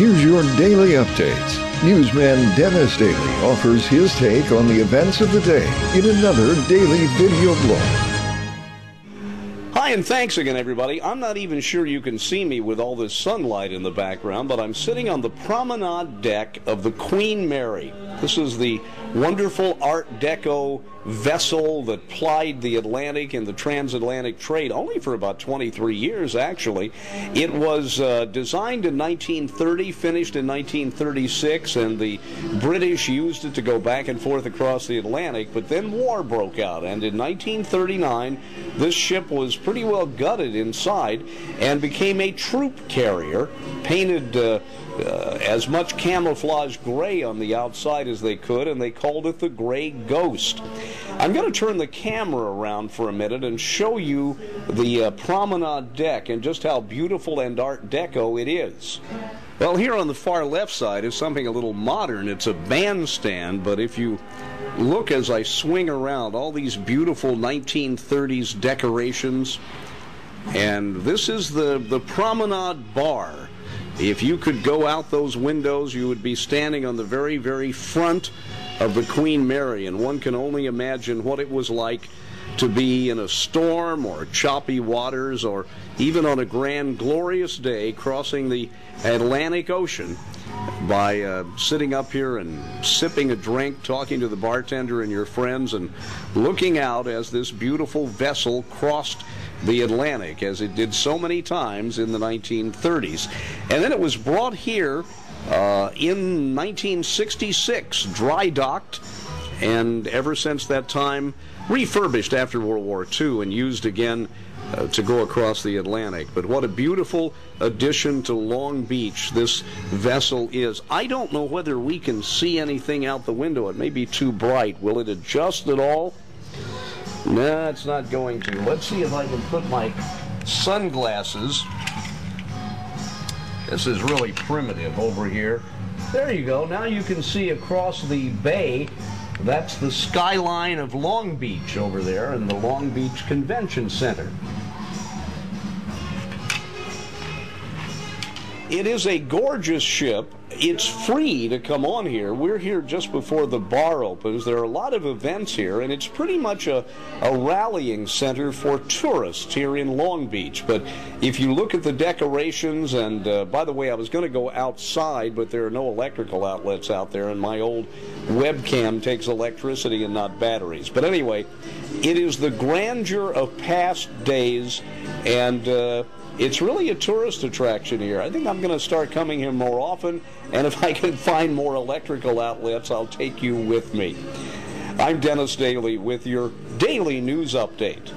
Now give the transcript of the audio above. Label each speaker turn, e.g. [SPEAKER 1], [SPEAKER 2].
[SPEAKER 1] Here's your daily updates. Newsman Dennis Daily offers his take on the events of the day in another daily video blog.
[SPEAKER 2] Hi, and thanks again, everybody. I'm not even sure you can see me with all this sunlight in the background, but I'm sitting on the promenade deck of the Queen Mary. This is the wonderful Art Deco vessel that plied the Atlantic and the transatlantic trade only for about 23 years, actually. It was designed in 1930, finished in 1936, and the British used it to go back and forth across the Atlantic, but then war broke out, and in 1939, this ship was pretty well gutted inside and became a troop carrier, painted as much camouflage gray on the outside as they could, and they called it the Gray Ghost. I'm going to turn the camera around for a minute and show you the promenade deck and just how beautiful and Art Deco it is. Well, here on the far left side is something a little modern. It's a bandstand, but if you look as I swing around, all these beautiful 1930s decorations, and this is the promenade bar. If you could go out those windows, you would be standing on the very, very front of the Queen Mary, and one can only imagine what it was like to be in a storm or choppy waters, or even on a grand, glorious day crossing the Atlantic Ocean by sitting up here and sipping a drink, talking to the bartender and your friends, and looking out as this beautiful vessel crossed the Atlantic, as it did so many times in the 1930s. And then it was brought here in 1966, dry docked, and ever since that time refurbished after World War II and used again to go across the Atlantic. But what a beautiful addition to Long Beach this vessel is. I don't know whether we can see anything out the window. It may be too bright. Will it adjust at all? No, it's not going to. Let's see if I can put my sunglasses. This is really primitive over here. There you go. Now you can see across the bay. That's the skyline of Long Beach over there in the Long Beach Convention Center. It is a gorgeous ship. It's free to come on here. We're here just before the bar opens. There are a lot of events here, and it's pretty much a rallying center for tourists here in Long Beach. But if you look at the decorations, and by the way, I was going to go outside, but there are no electrical outlets out there, and my old webcam takes electricity and not batteries. But anyway, it is the grandeur of past days, and it's really a tourist attraction here. I think I'm going to start coming here more often, and if I can find more electrical outlets, I'll take you with me. I'm Dennis Daily with your daily news update.